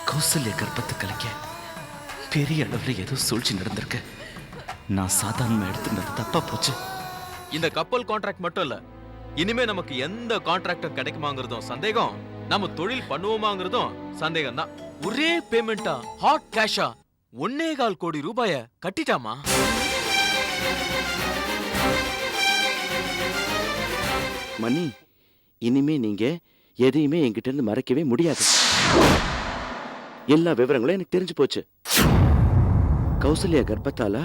கௌசல்ய கர்ப்பத்தை கலைக்க பெரிய அளவில் ஏதோ சூழ்ச்சி நடந்திருக்கு. நான் சாதாரணமா எடுத்துனது தப்பா போச்சு. இந்த கப்பல் கான்ட்ராக்ட் மட்டும் இல்ல, இனிமே நமக்கு எந்த கான்ட்ராக்டும் கிடைக்குமாங்கிறதும் சந்தேகம், நம்ம தொழில் பண்ணுவோமாங்கிறதும் சந்தேகம் தான். ஒரே பேமெண்டா ஹாட் கேஷா 1.25 கோடி ரூபாய கட்டிட்டாமா. மணி, இனிமே நீங்க எதையுமே என்கிட்ட இருந்து மறைக்கவே முடியாது. எல்லா விவரங்களும் எனக்கு தெரிஞ்சு போச்சு. கௌசல்யா கர்ப்பத்தால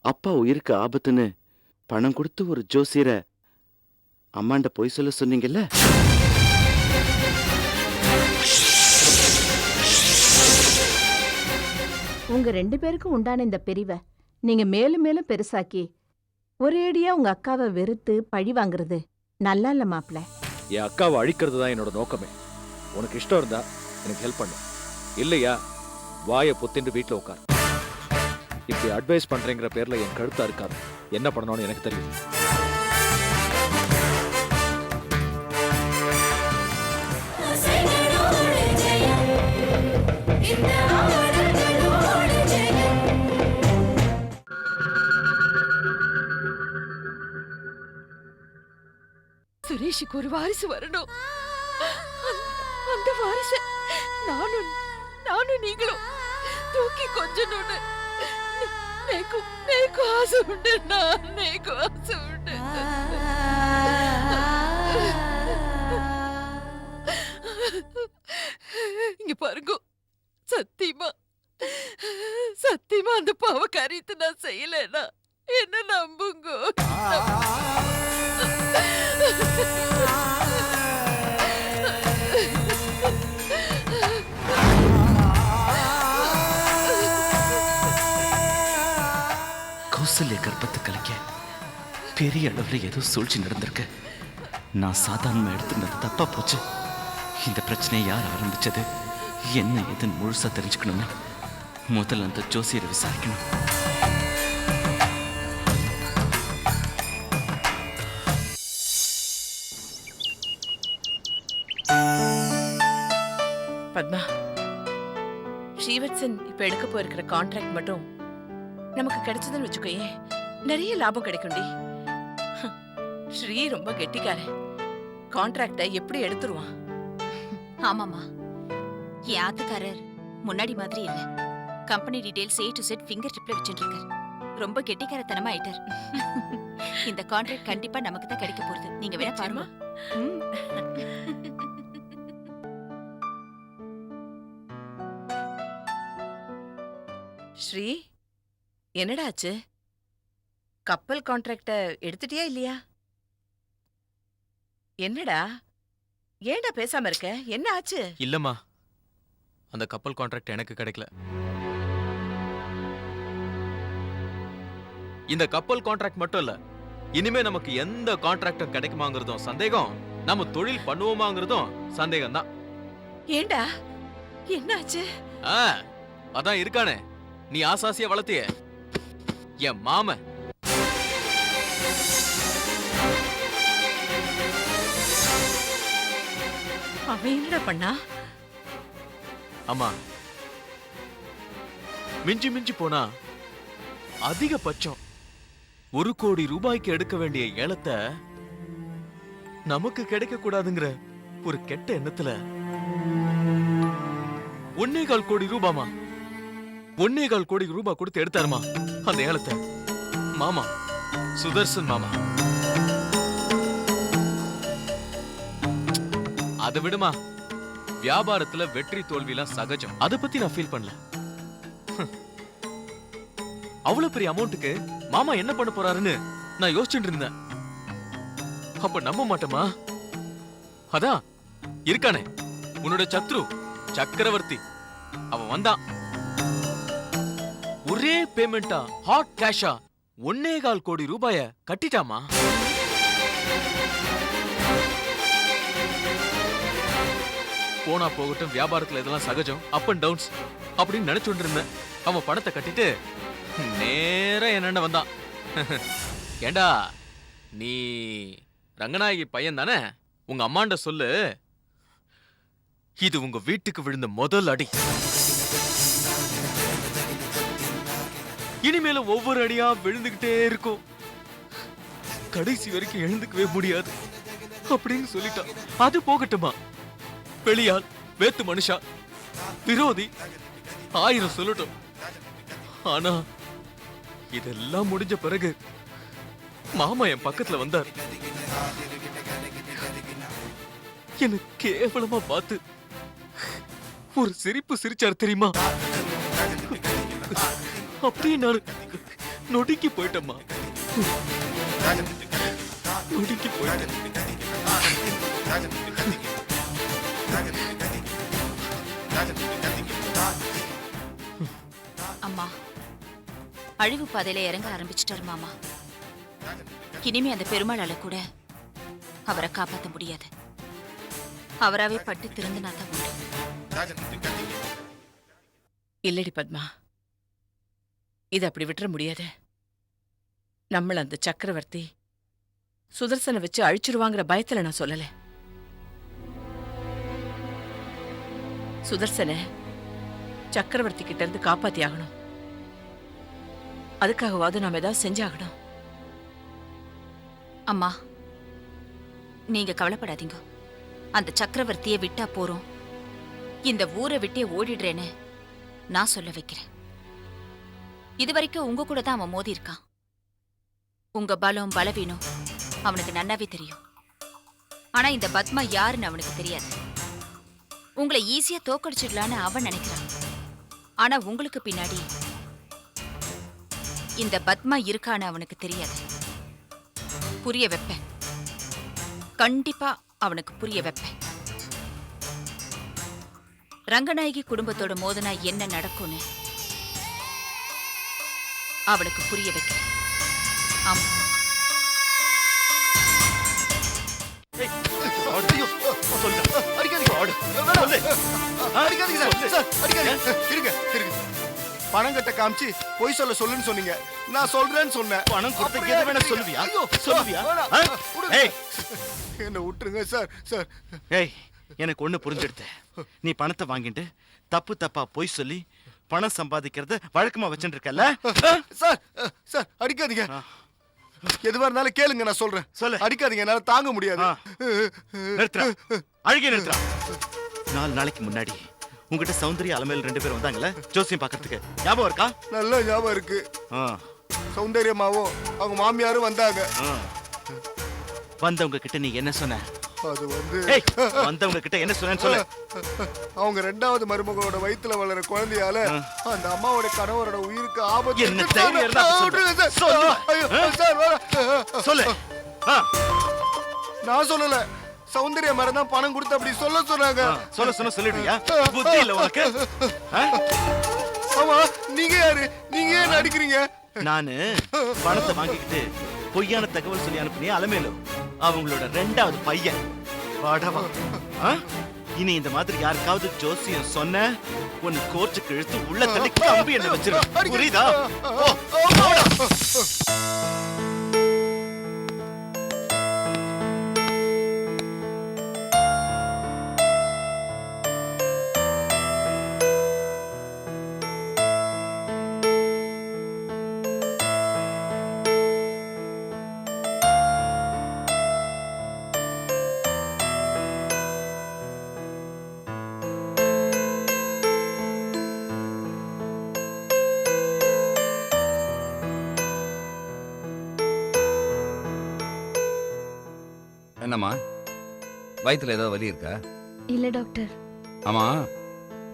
அப்பா உயிருக்கு ஆபத்துன்னு பணம் கொடுத்து ஒரு ஜோசியரை அம்மாண்ட போய் சொல்ல சொன்னீங்கல்ல, உங்க 2 பேருக்கும் உண்டான இந்த பிரிவை நீங்க மேலும் மேலும் பெருசாக்கி ஒரேடியா உங்க அக்காவை வெறுத்து பழி வாங்குறது நல்லா இல்ல மாப்ள. என் அக்காவை அழிக்கிறது தான் என்னோட நோக்கமே. உனக்கு இஷ்டம் இருந்தா எனக்கு ஹெல்ப் பண்ணு, இல்லையா வாயை பொத்திண்டு வீட்டில் உட்கார். இப்படி அட்வைஸ் பண்றேங்கிற பேர்ல என் கழுத்தா இருக்காது. என்ன பண்ணணும்னு எனக்கு தெரியும். சுரேஷுக்கு ஒரு வாரிசு வரணும். அந்த வாரிசு நானும் நீங்களும் தூக்கி கொஞ்சணும்னு நேக்கு ஆசை உண்டு. நேக்கு ஆசை உண்டு. இங்க பாருங்க, சத்தியமா அந்த பாவ காரியத்தை நான் செய்யலன்னா என்ன நம்புங்க. கௌசல்ய கர்ப்பத்தை கலைக்க பெரிய அளவில் ஏதோ சூழ்ச்சி நடந்திருக்கு. நான் சாதாரணமா எடுத்துனது தப்பா போச்சு. இந்த பிரச்சனையை யார் ஆரம்பிச்சது, என்ன ஏதுன்னு முழுசா தெரிஞ்சுக்கணும்னு முதல்ல அந்த ஜோசியரை விசாரிக்கணும். பத்மா, ஸ்ரீவத்சன் இப்ப எடுக்க போயிருக்கிற கான்ட்ராக்ட் மட்டும் நமக்கு கிடைச்சதுன்னு வச்சுக்கோயே, நிறைய லாபம் கிடைக்கும்டி. ஸ்ரீ ரொம்ப கெட்டிக்காரன், கான்ட்ராக்டை எப்படி எடுத்துருவான். ஆமாமா, என் ஆத்துக்காரர் முன்னாடி மாதிரி இல்ல. Company details A to Z finger டிப்ல வச்சுட்டு இருக்காரு. ரொம்ப கெட்டிக்காரத்தனமா ஆயிட்டார். இந்த கான்ட்ராக்ட் கண்டிப்பா நமக்கு தான் கிடைக்க போகுது. நீங்க வேணா பாருமா. ஸ்ரீ, என்னடா ஆச்சு? கப்பல் கான்ட்ராக்ட எடுத்துட்டியா இல்லையா? என்னடா ஏன்டா பேசாம இருக்க? என்ன ஆச்சு? இல்லம்மா, அந்த கப்பல் கான்ட்ராக்ட் எனக்கு கிடைக்கல. இந்த கப்பல் கான்ட்ராக்ட் மட்டும் இல்ல, இனிமே நமக்கு எந்த கான்ட்ராக்டும் கிடைக்குமாங்கிறதும் சந்தேகம், நம்ம தொழில் பண்ணுவோமாங்கிறதும் சந்தேகம் தான். ஏண்டா என்னாச்சு? அதான் இருக்கானே, நீ ஆசாசியா வளர்த்திய என் மாமன். அவன் என்னடா பண்ணா? ஆமா, மிஞ்சி போனா அதிகபட்சம் 1 கோடி ரூபாய்க்கு எடுக்க வேண்டிய ஏலத்தை நமக்கு கிடைக்க கூடாதுங்கிற ஒரு கெட்ட எண்ணத்துல 1.25 கோடி ரூபாமா, 1.25 கோடி ரூபாய் கொடுத்து எடுத்தாருமா அந்த ஏலத்தை. மாமா சுதர்சன் மாமா. அதை விடுமா, வியாபாரத்துல வெற்றி தோல்விலாம் சகஜம். அதை பத்தி நான் ஃபீல் பண்ணல. அவ்வளவு பெரிய அமௌண்ட்டுக்கு மாமா என்ன பண்ண போறாருன்னு நான் யோசிச்சுட்டு இருந்தேன். அப்ப நம்ப மாட்டேமா? அதான் இருக்கானே உன்னோட சத்ரு சக்கரவர்த்தி, அவன் வந்தான். ஒரே பேமெண்டா ஹாட் கேஷா 1.25 கோடி ரூபாய கட்டிட்டாமா. போனா போகட்டும், வியாபாரத்துல இதெல்லாம் சகஜம், அப் அண்ட் டவுன்ஸ் அப்படின்னு நினைச்சுட்டு இருந்தேன். அவன் பணத்தை கட்டிட்டு நேரா என்னென்ன வந்தான். ஏண்டா, நீ ரங்கநாயகி பையன் தானே? உங்க அம்மாண்ட சொல்லு, இது உங்க வீட்டுக்கு விழுந்த முதல் அடி. இனிமேல ஒவ்வொரு அடியா விழுந்துகிட்டே இருக்கும். கடைசி வரைக்கும் எழுந்துக்கவே முடியாது அப்படின்னு சொல்லிட்டா. அது போகட்டுமா, வெளியால், வேத்து மனுஷா, விரோதி, 1000 சொல்லட்டும். ஆனா இதெல்லாம் முடிஞ்ச பிறகு மாமா என் பக்கத்துல வந்தார். என்ன கேவலமா பார்த்து ஒரு சிரிப்பு சிரிச்சார் தெரியுமா? அப்படியே நான் நொடிக்கு போயிட்டேம்மா. நொடிக்கு போயிட்டேன். அம்மா, அழிவு பாதையில இறங்க ஆரம்பிச்சிட்டாரு மாமா. இனிமே அந்த பெருமாளால கூட அவரை காப்பாற்ற முடியாது. அவராவே பட்டு திருந்தினாதான் உண்டு. இல்லடி பத்மா, இது அப்படி விட்டுற முடியாது. நம்மள அந்த சக்கரவர்த்தி சுதர்சனை வச்சு அழிச்சிருவாங்கிற பயத்துல நான் சொல்லல. சுதர்சனை சக்கரவர்த்தி கிட்ட இருந்து காப்பாத்தி ஆகணும். அதுக்காகவாவது நாம ஏதாவது செஞ்சாகணும். அம்மா, நீங்க கவலைப்படாதீங்க. அந்த சக்கரவர்த்தியை விட்டா போறோம், இந்த ஊரை விட்டே ஓடிடுறேன்னு நான் சொல்ல வைக்கிறேன். இதுவரைக்கும் உங்க கூட தான் அவன் மோதி இருக்கான். உங்க பலம் பலவீனம் அவனுக்கு நன்னாவே தெரியும். ஆனா இந்த பத்மா யாருன்னு அவனுக்கு தெரியாது. உங்களை ஈஸியா தோக்கடிச்சிடலான்னு அவன் நினைக்கிறான். ஆனா உங்களுக்கு பின்னாடி இந்த பத்மா இருக்கான்னு அவனுக்கு தெரியாது. புரிய வைப்பேன், கண்டிப்பா அவனுக்கு புரிய வைப்பேன். ரங்கநாயகி குடும்பத்தோட மோதனா என்ன நடக்கும்னு அவனுக்கு புரிய வைக்கிறேன். ஆமா. பணம் கட்ட காமிச்சு பொய் சொல்லுன்னு சொன்னீங்க. நான் சொல்றேன்னு சொன்னேன். பணம் கொடுத்து எது வேணா சொல்லுவியா? சொல்லுவியா? என்ன விட்டுருங்க சார். சார், ஏய், எனக்கு ஒண்ணு புரிஞ்சிடுது. நீ பணத்தை வாங்கிட்டு தப்பு தப்பா பொய் சொல்லி பணம் சம்பாதிக்கிறத வழக்கமா வச்சுட்டு இருக்கல. சார் சார் அடிக்காதீங்க. எதுவா இருந்தாலும் கேளுங்க, நான் சொல்றேன். சொல்லு. அடிக்காதீங்க, என்னால தாங்க முடியாது. நிறுத்துறா, அழுகி நிறுத்துறா. 4 நாளைக்கு முன்னாடி உங்ககிட்ட சௌந்தர்யா அலமேல் 2 பேரும் வந்தாங்கல்ல ஜோசியம் பாக்கிறதுக்கு, ஞாபகம் இருக்கா? நல்ல ஞாபகம் இருக்கு. சௌந்தர்யமாவும் அவங்க மாமியாரும் வந்தாங்க. வந்தவங்க கிட்ட நீ என்ன சொன்ன? அது வந்து வந்தவங்க கிட்ட என்ன சொன்னேன்னு சொல்லு. அவங்க 2வது மருமகளோட வயித்துல வளர குழந்தையால அந்த அம்மாவோட கணவரோட உயிருக்கு ஆபத்து. என்ன தைரியம் இருந்தா சொல்லு. நான் சொல்லல, சௌந்தர்யா மேடம் தான் பணம் கொடுத்து அப்படி சொல்ல சொன்னாங்க. சொல்லிடுவியா? புத்தி இல்ல உனக்கு? ஆமா, நீங்க யாரு? நீங்க ஏன் நடிக்கிறீங்க? நானு பணத்தை வாங்கிக்கிட்டு பொய்யான தகவல் சொல்லி அனுப்பினே அலமேலு, அவங்களோட 2வது பையன். வாடவா, இனி இந்த மாதிரி யாருக்காவது ஜோசியம் சொன்ன உன் கோர்ட்டுக்கு இழுத்து உள்ள தள்ளி கம்பி என்ன வச்சிரு. புரியுதா? என்னம்மா, வயித்துல ஏதாவது வலி இருக்கா? இல்ல டாக்டர். ஆமா,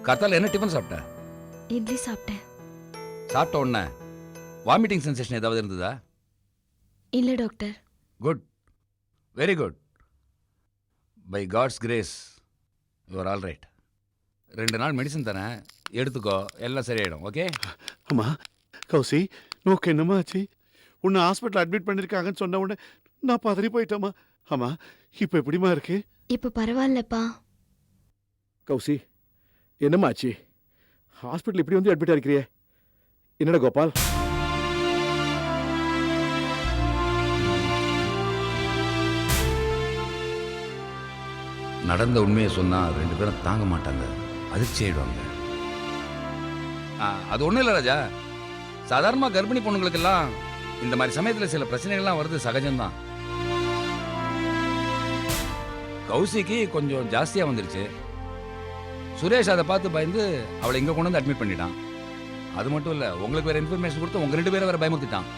காத்தால என்ன டிஃபன் சாப்பிட்ட? இட்லி சாப்பிட்டேன். சாப்பிட்ட உடனே வாமிட்டிங் சென்சேஷன் ஏதாவது இருந்ததா? இல்ல doctor. Good, very good. By God's grace you are all right. 2 நாள் மெடிசன் தானே, எடுத்துக்கோ, எல்லாம் சரியாயிடும். ஓகே? அம்மா, கௌசி, நோக்கு என்னம்மா ஆச்சு? உன்னை ஹாஸ்பிட்டல் அட்மிட் பண்ணிருக்காங்கன்னு சொன்ன உடனே நான் பதறி போயிட்டேம்மா. ஆமா, இப்ப எப்படிமா இருக்கு? இப்ப பரவாயில்லப்பா. கௌசி, என்னம்மா ஆச்சு? ஹாஸ்பிட்டல் இப்படி வந்து அட்மிட் ஆகிக்கிறியே, என்னடா கோபால்? நடந்த உண்மையை சொன்னால் 2 பேரும் தாங்க மாட்டாங்க, அதிர்ச்சி ஆயிடுவாங்க. அது ஒன்றும் இல்லை ராஜா, சாதாரணமாக கர்ப்பிணி பொண்ணுங்களுக்கெல்லாம் இந்த மாதிரி சமயத்தில் சில பிரச்சனைகள்லாம் வருது, சகஜம்தான். கௌசிக்கு கொஞ்சம் ஜாஸ்தியாக வந்துருச்சு. சுரேஷ் அதை பார்த்து பயந்து அவளை இங்கே கொண்டு வந்து அட்மிட் பண்ணிட்டான். அது மட்டும் இல்லை, உங்களுக்கு வேற இன்ஃபர்மேஷன் கொடுத்து உங்கள் 2 பேரை வேற பயமுறுத்திட்டான்.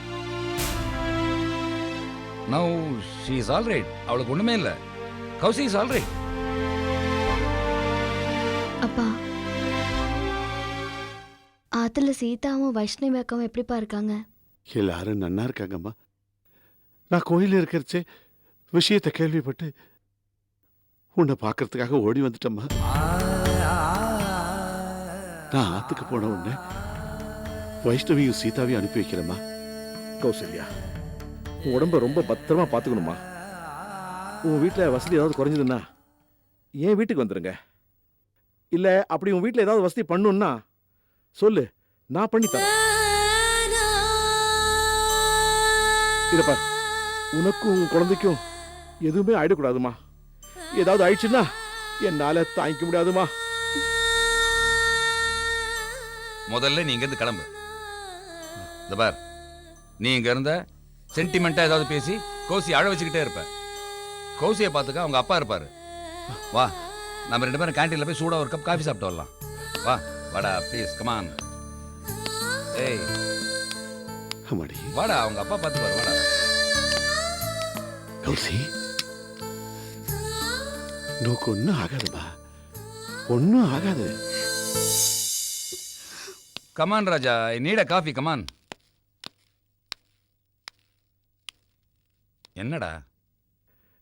Now she is all right. அவளுக்கு ஒன்றுமே இல்லை. Kausi is all right. அப்பா, ஆத்துல சீதாவும் வைஷ்ணவி அக்காவும் எப்படிப்பா இருக்காங்க? எல்லாரும் நன்னா இருக்காங்கம்மா. நான் கோயிலில் இருக்கிறச்சே விஷயத்தை கேள்விப்பட்டு உன்னை பார்க்கறதுக்காக ஓடி வந்துட்டம்மா. நான் ஆத்துக்கு போன உடனே வைஷ்ணவியும் சீதாவையும் அனுப்பி வைக்கிறேம்மா. கௌசல்யா, உன் உடம்ப ரொம்ப பத்திரமா பார்த்துக்கணுமா. உன் வீட்டில் வசதி ஏதாவது குறைஞ்சதுன்னா என் வீட்டுக்கு வந்துடுங்க. இல்லை அப்படி உன் வீட்டில் ஏதாவது வசதி பண்ணணும்னா சொல்லு, நான் பண்ணி தரேன். இதப்பா, உனக்கும் உன் குழந்தைக்கும் எதுவுமே ஆயிடக்கூடாதுமா. ஏதாவது ஆயிடுச்சுன்னா என்னால தாங்கிக்க முடியாதுமா. முதல்ல நீ இங்கேருந்து கிளம்பு. இந்த பார், நீ இங்க இருந்த சென்டிமெண்ட்டாக ஏதாவது பேசி கௌசி அழ வச்சுக்கிட்டே இருப்ப. கௌசியை பார்த்துக்க அவங்க அப்பா இருப்பாரு. வா, நம்ம 2 பேரும் கேண்டீன்ல போய் சூடாக ஒரு கப் காஃபி சாப்பிட்டு வரலாம். வா வாடா ப்ளீஸ், கமான். ஏய் அம்மாடி வாடா, அவங்க அப்பா பார்த்துப்பாரு. வாடா கௌசி, நோக்கு ஒன்றும் ஆகாதுப்பா, ஒன்றும் ஆகாது. Come on Raja, I need a coffee, come on. என்னடா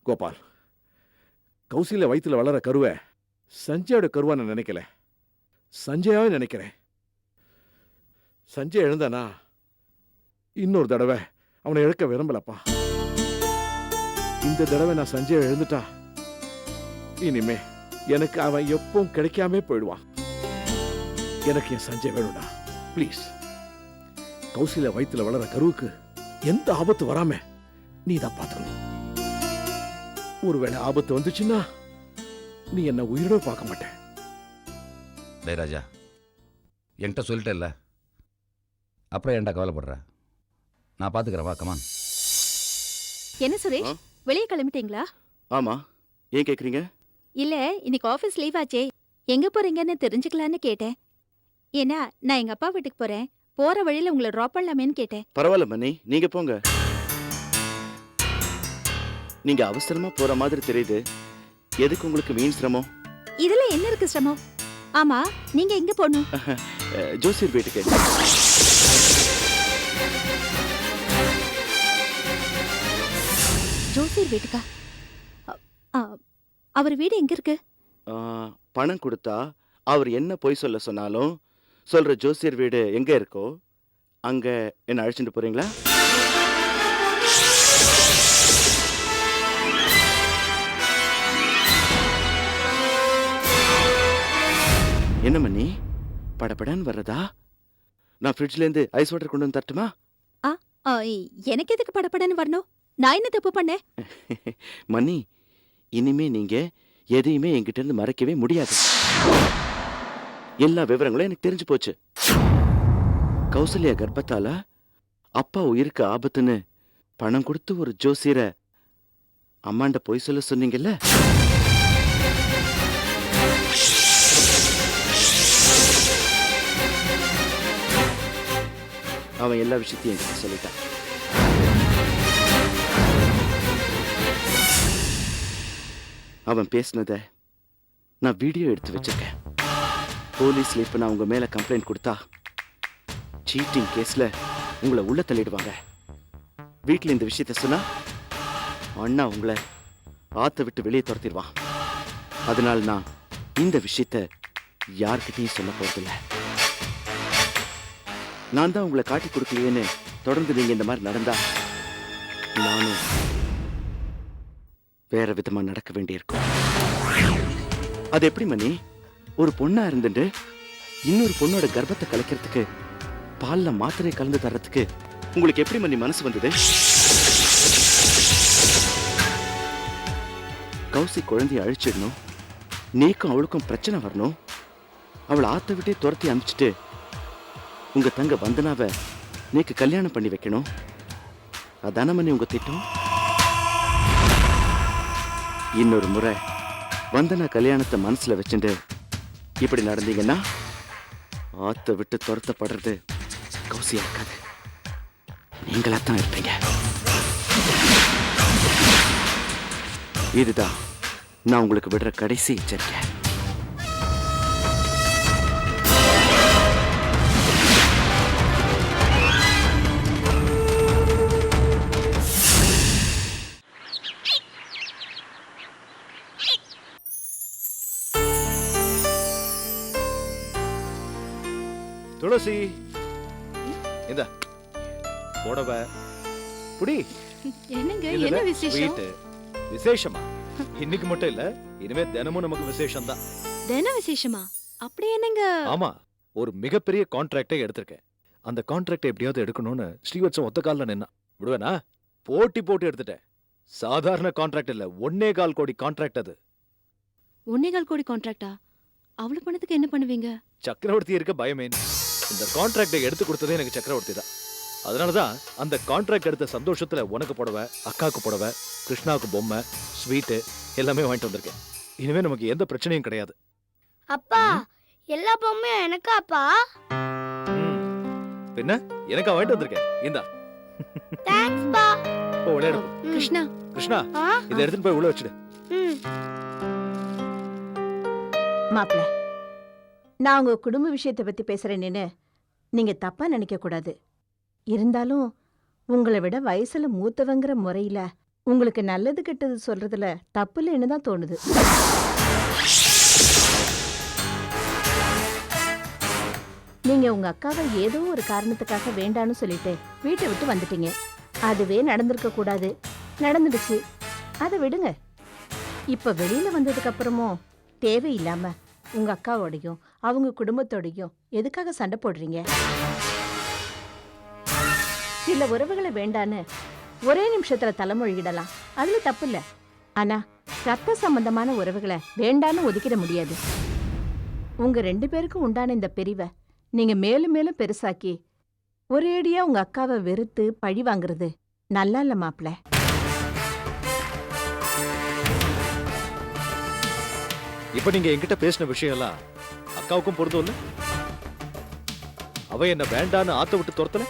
கோபால், கௌசில வயிற்றுல வளர கருவை சஞ்சயோட கருவா நான் நினைக்கல, சஞ்சயாவே நினைக்கிறேன். சஞ்சய் எழுந்தானா இன்னொரு தடவை அவனை இழக்க விரும்பலப்பா. இந்த தடவை நான் சஞ்சய் எழுந்துட்டா இனிமே எனக்கு அவன் எப்பவும் கிடைக்காம போயிடுவான். எனக்கு என் சஞ்சய் வேணும்டா, ப்ளீஸ். கௌசில வயிற்றுல வளர கருவுக்கு எந்த ஆபத்து வராம நீ தான் பார்த்துக்கணும். ஒருவேளை ஆபத்து வந்துச்சுன்னா நீ என்ன உயிரோட பார்க்க மாட்டேன். டே ராஜா, என்கிட்ட சொல்லிட்டேல்ல, அப்புறம் ஏன்டா கவலைப்படுற? நான் பார்த்துக்கிறேன், வா கமான். என்ன சுரேஷ், வெளியே கிளம்பிட்டீங்களா? ஆமா, ஏன் கேக்குறீங்க? இல்ல, இன்னைக்கு ஆபீஸ் லீவ் ஆச்சே, எங்க போறீங்கன்னு தெரிஞ்சுக்கலான்னு கேட்டேன். ஏன்னா நான் எங்க அப்பா வீட்டுக்கு போறேன், போற வழியில உங்களை ட்ராப் பண்ணலாமேன்னு கேட்டேன். பரவாயில்ல மணி, நீங்க போங்க. நீங்க அவசரமா போற மாதிரி தெரியுது. எதுக்கு உங்களுக்கு வீண் சிரமம்? இதுல என்ன இருக்கு சிரமம்? ஆமா, நீங்க எங்க போகணும்? ஜோசியர் வீட்டுக்கு. ஜோசியர் வீட்டுக்கா? அவர் வீடு எங்க இருக்கு? பணம் கொடுத்தா அவர் என்ன பொய் சொல்ல சொன்னாலும் சொல்ற ஜோசியர் வீடு எங்க இருக்கோ அங்க என்ன அழைச்சிட்டு போறீங்களா? என்ன மணி, படபடன்னு வர்றதா? நான் ஃப்ரிட்ஜ்ல இருந்து ஐஸ் வாட்டர் கொண்டு வந்து தரட்டுமா? எனக்கு எதுக்கு படபடன்னு வரணும்? நான் என்ன தப்பு பண்ணேன்? மணி, இனிமே நீங்க எதையுமே என்கிட்ட இருந்து மறைக்கவே முடியாது. எல்லா விவரங்களும் எனக்கு தெரிஞ்சு போச்சு. கௌசல்யா கர்ப்பத்தால அப்பா உயிருக்கு ஆபத்துன்னு பணம் கொடுத்து ஒரு ஜோசியரை அம்மாண்ட பொய் சொல்ல சொன்னீங்கல்ல, அவன் எல்லா விஷயத்தையும் என்கிட்ட சொல்லிட்டான். அவன் பேசினத நான் வீடியோ எடுத்து வச்சிருக்கேன். போலீஸ்ல இப்ப நான் உங்க மேல கம்ப்ளைண்ட் கொடுத்தா சீட்டிங் கேஸ்ல உங்களை உள்ள தள்ளிடுவாங்க. வீட்டுல இந்த விஷயத்த சொன்னா அண்ணா உங்களை ஆத்த விட்டு வெளியே துரத்திடுவான். அதனால நான் இந்த விஷயத்த யார்கிட்டையும் சொல்ல போறதில்லை. நான் தான் உங்களை காட்டி கொடுக்கலையேன்னு தொடர்ந்து நீங்க இந்த மாதிரி நடந்தா நானும் வேற விதமா நடக்க வேண்டியிருக்கும். அது எப்படி மணி, ஒரு பொண்ணா இருந்துட்டு இன்னொரு பொண்ணோட கர்ப்பத்தை கலைக்கிறதுக்கு பால்ல மாத்திரை கலந்து தர்றதுக்கு உங்களுக்கு எப்படி மணி மனசு வந்தது? கௌசி குழந்தைய அழிச்சிடணும், நீக்கும் அவளுக்கும் பிரச்சனை வரணும். அவளை ஆத்த விட்டே துரத்தி அனுப்பிச்சிட்டு உங்க தங்க வந்தனாவை நீக்கு கல்யாணம் பண்ணி வைக்கணும். அதான மணி உங்க திட்டம். இன்னொரு முறை வந்தனா கல்யாணத்தை மனசுல வச்சுட்டு இப்படி நடந்தீங்கன்னா ஆத்த விட்டு துரத்தப்படுறது கௌசியா இருக்காது, நீங்களாத்தான் இருப்பீங்க. இதுதான் நான் உங்களுக்கு விடுற கடைசி எச்சரிக்கை. துளசி இந்த புடவை புடி. என்னங்க இதுல என்ன விசேஷம்? sweet. விசேஷமா? இன்னைக்கு மட்டும் இல்ல, இனிமே தினமும் நமக்கு விசேஷம் தான். தின விசேஷமா? அப்படி என்னங்க? ஆமா, ஒரு மிகப்பெரிய கான்ட்ராக்டை எடுத்திருக்கேன். அந்த கான்ட்ராக்டை எப்படியாவது எடுக்கணும்னு ஸ்ரீவத்சம் ஒத்த கால்ல நின்னா விடுவேனா? போட்டு எடுத்துட்டேன். சாதாரண கான்ட்ராக்ட் இல்ல, 1.25 கோடி கான்ட்ராக்ட் அது. 1.25 கோடி கான்ட்ராக்டா? அவ்வளவு பணத்துக்கு என்ன பண்ணுவீங்க? சக்கரவர்த்தி இருக்க பயமே. இந்த கான்ட்ராக்டை எடுத்து கொடுத்ததே எனக்கு சக்கரவர்த்தி தான். அதனாலதான் அந்த கான்ட்ராக்ட் எடுத்த சந்தோஷத்துல உனக்கு புடவை, அக்காவுக்கு புடவை, கிருஷ்ணாவுக்கு பொம்மை, ஸ்வீட்டு எல்லாமே வாங்கிட்டு வந்திருக்கேன். இனிமே நமக்கு எந்த பிரச்சனையும் கிடையாது. அப்பா எல்லா பொம்மையும் எனக்காப்பா? பின்ன எனக்கா வாங்கிட்டு வந்திருக்கேன். இந்தா. தேங்க்ஸ் பா. ஓ விளையாடு. கிருஷ்ணா கிருஷ்ணா இதை எடுத்துட்டு போய் உள்ள வச்சிடு. மாப்பிள்ள, நான் உங்க குடும்ப விஷயத்தை பத்தி பேசுறேன்னு நீங்க தப்பா நினைக்க கூடாது. இருந்தாலும் உங்களை விட வயசுல மூத்தவங்கிற முறையில உங்களுக்கு நல்லது கெட்டது சொல்றதுல தப்பு இல்லைன்னு தான் தோணுது. நீங்க உங்க அக்காவை ஏதோ ஒரு காரணத்துக்காக வேண்டான்னு சொல்லிட்டு வீட்டை விட்டு வந்துட்டீங்க. அதுவே நடந்திருக்க கூடாது, நடந்துடுச்சு, அதை விடுங்க. இப்ப வெளியில வந்ததுக்கு அப்புறமும் தேவையில்லாம உங்க அக்காவோடையும் அவங்க குடும்பத்தோடையும் எதுக்காக சண்டை போடுறீங்க? சில உறவுகளை வேண்டான்னு ஒரே நிமிஷத்துல தலைமொழிகிடலாம், அதுல தப்பு இல்ல. ஆனா ரத்த சம்பந்தமான உறவுகளை வேண்டான்னு ஒதுக்கிட முடியாது. உங்க 2 பேருக்கும் உண்டான இந்த பிரிவை நீங்க மேலும் மேலும் பெருசாக்கி ஒரேடியா உங்க அக்காவை வெறுத்து பழி வாங்குறது நல்லா இல்ல மாப்பிள்ள. இப்ப நீங்க என்கிட்ட பேசின விஷயம் எல்லாம் அக்காவுக்கும் பொருந்தும் இல்ல? அவ என்ன வேண்டான்னு ஆத்த விட்டு துரத்தல.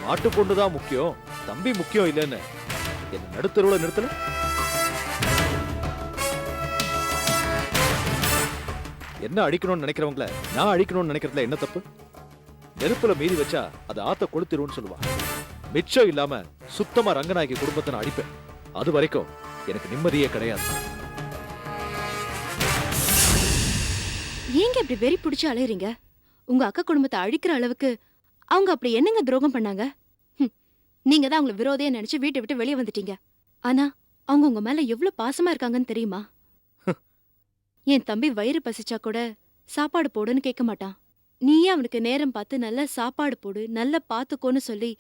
மாட்டு பொண்ணுதான் முக்கியம், தம்பி முக்கியம் இல்லைன்னு என்ன நடுத்தருவுல நிறுத்தல. என்ன அடிக்கணும்னு நினைக்கிறவங்கள நான் அழிக்கணும்னு நினைக்கிறதுல என்ன தப்பு? நெருப்புல மீறி வச்சா அது ஆத்த கொளுத்திரும்னு சொல்லுவான். மிச்சம் இல்லாம சுத்தமா ரங்கநாயகி குடும்பத்தை நான் அடிப்பேன். அது வரைக்கும் எனக்கு நிம்மதியே கிடையாது. ஏங்க இப்படி வெறி பிடிச்சு அலையறீங்க? உங்க அக்கா குடும்பத்தை அழிக்கிற அளவுக்கு அவங்க அப்படி என்னங்க துரோகம் பண்ணாங்க? நீங்க தான் அவங்களை விரோதையா நினைச்சு வீட்டை விட்டு வெளியே வந்துட்டீங்க. ஆனா அவங்க உங்க மேல எவ்வளவு பாசமா இருக்காங்கன்னு தெரியுமா? என் தம்பி வயிறு பசிச்சா கூட சாப்பாடு போடுன்னு கேட்க மாட்டான். நீயே அவனுக்கு நேரம் பார்த்து நல்ல சாப்பாடு போடு, நல்லா பாத்துக்கோன்னு சொல்லி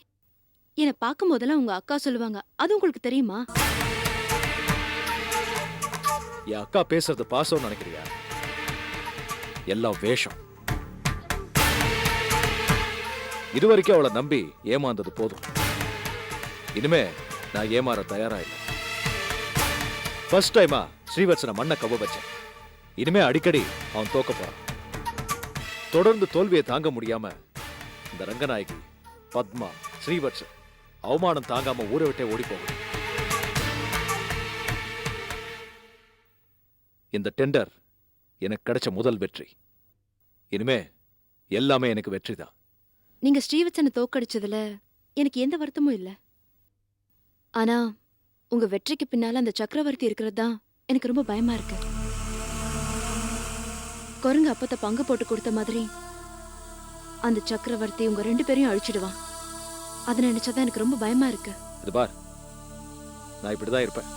என்னை பார்க்கும் போதெல்லாம் உங்க அக்கா சொல்லுவாங்க. அது உங்களுக்கு தெரியுமா? என் அக்கா பேசுறது பாசம்னு நினைக்கிறியா? எல்லாம் வேஷம். இதுவரைக்கும் அவளை நம்பி ஏமாந்தது போதும். இனிமே நான் ஏமாற தயாரா இல்லை. ஃபர்ஸ்ட் டைமா ஸ்ரீவத்சனை மண்ணை கவ வச்சேன். இனிமே அடிக்கடி அவன் தோக்க போறான். தொடர்ந்து தோல்வியை தாங்க முடியாம இந்த ரங்கநாயகி, பத்மா, ஸ்ரீவத்சன் அவமானம் தாங்காம ஊரை விட்டே ஓடி போகும். இந்த டெண்டர் எனக்கு கிடைச்ச முதல் வெற்றி. இனிமே எல்லாமே எனக்கு வெற்றி தான். நீங்க ஸ்ரீவத்சனை தோக்கடிச்சதுல எனக்கு எந்த வருத்தமும் இல்ல. ஆனா உங்க வெற்றிக்கு பின்னால அந்த சக்கரவர்த்தி இருக்கிறது தான் எனக்கு ரொம்ப பயமா இருக்கு. குரங்கு அப்பத்த பங்கு போட்டு கொடுத்த மாதிரி அந்த சக்கரவர்த்தி உங்க 2 பேரையும் அழிச்சிடுவான். அதை நினைச்சாதான் எனக்கு ரொம்ப பயமா இருக்கு. இது பார், நான் இப்படிதான் இருப்பேன்.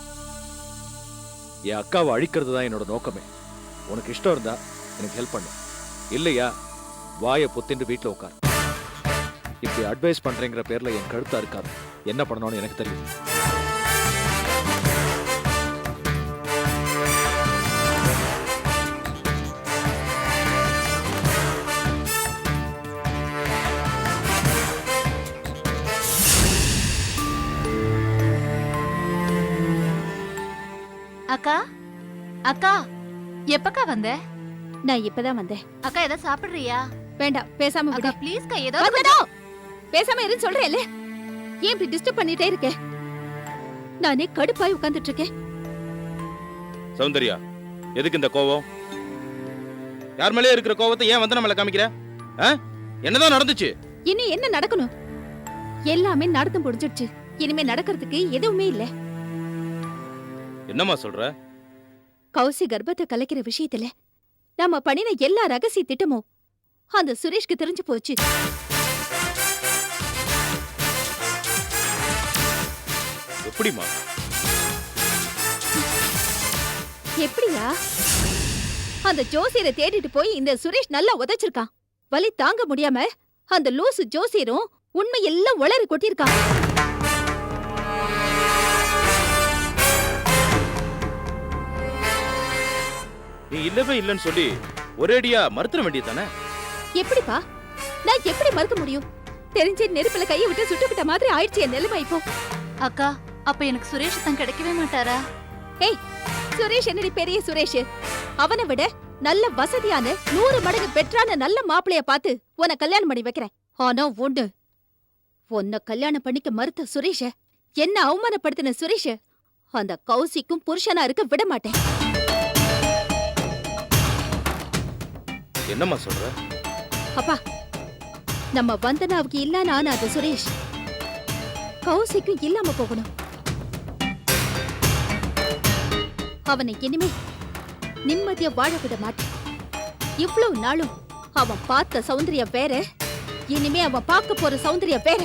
என் அக்காவை அழிக்கிறது தான் என்னோட நோக்கமே. உனக்கு இஷ்டம் இருந்தா எனக்கு ஹெல்ப் பண்ணு, இல்லையா வாயை பொத்திண்டு வீட்டுல உட்கார். இப்படி அட்வைஸ் பண்றேங்கிற பேர்ல என் கழுத்தா இருக்காது. என்ன பண்ணணும்னு எனக்கு தெரியும். அக்கா எப்பக்கா வந்த? நான் இப்பதான் வந்தேன். அக்கா ஏதாவது சாப்பிடுறியா? வேண்டாம், பேசாம விடு. அக்கா ப்ளீஸ்க்கா ஏதாவது வந்துடும். பேசாம இரு சொல்றேன்ல. ஏன் இப்படி டிஸ்டர்ப் பண்ணிட்டே இருக்க? நானே கடுப்பாய் உட்கார்ந்துட்டு இருக்கேன். சௌந்தர்யா, எதுக்கு இந்த கோவம்? யார் மேலே இருக்கிற கோவத்தை ஏன் வந்து நம்மள காமிக்கிற? என்னதான் நடந்துச்சு? இன்னும் என்ன நடக்கணும்? எல்லாமே நடந்து முடிஞ்சிடுச்சு. இனிமே நடக்கிறதுக்கு எதுவுமே இல்ல. என்னம்மா சொல்ற? கௌசி கர்ப்பத்தை கலைக்கிற விஷயத்துல நம்ம பண்ணின எல்லா ரகசிய திட்டமும் அந்த சுரேஷ்க்கு தெரிஞ்சு போச்சு. எப்படிமா? எப்படியா? அந்த ஜோசியரை தேடிட்டு போய் இந்த சுரேஷ் நல்லா உதைச்சிருக்கான். வலி தாங்க முடியாம அந்த லூசு ஜோசியரும் உண்மை எல்லாம் உளறி கொட்டிருக்கான். நீ இல்லவே இல்லைன்னு சொல்லி ஒரேடியா மறுத்துற வேண்டியதானே? எப்படிப்பா? நான் எப்படி மறுக்க முடியும்? தெரிஞ்சு நெருப்புல கையை விட்டு சுட்டுக்கிட்ட மாதிரி ஆயிடுச்சு என் நிலைமை இப்போ. அக்கா அப்ப எனக்கு சுரேஷ் தான் கிடைக்கவே மாட்டாரா? ஏய், சுரேஷ் என்னடி பெரிய சுரேஷ்? அவனை விட நல்ல வசதியான 100 மடங்கு பெற்றான நல்ல மாப்பிளைய பார்த்து உன்னை கல்யாணம் பண்ணி வைக்கிறேன். ஆனா ஒண்ணு, உன்னை கல்யாணம் பண்ணிக்க மறுத்த சுரேஷ, என்ன அவமானப்படுத்தின சுரேஷ அந்த கௌசிக்கும் புருஷனா இருக்க விட மாட்டேன். என்னம்மா சொல்ற? அப்பா, நம்ம வந்தனாவுக்கு இல்லான ஆன அந்த சுரேஷ் கௌசிக்கும் இல்லாம போகணும். அவனை இனிமே நிம்மதியா வாழ விட மாட்டேன். இவ்வளவு நாளும் அவன் பார்த்த சௌந்தர்யம் வேற, இனிமே அவன் பார்க்க போற சௌந்தர்யம் வேற.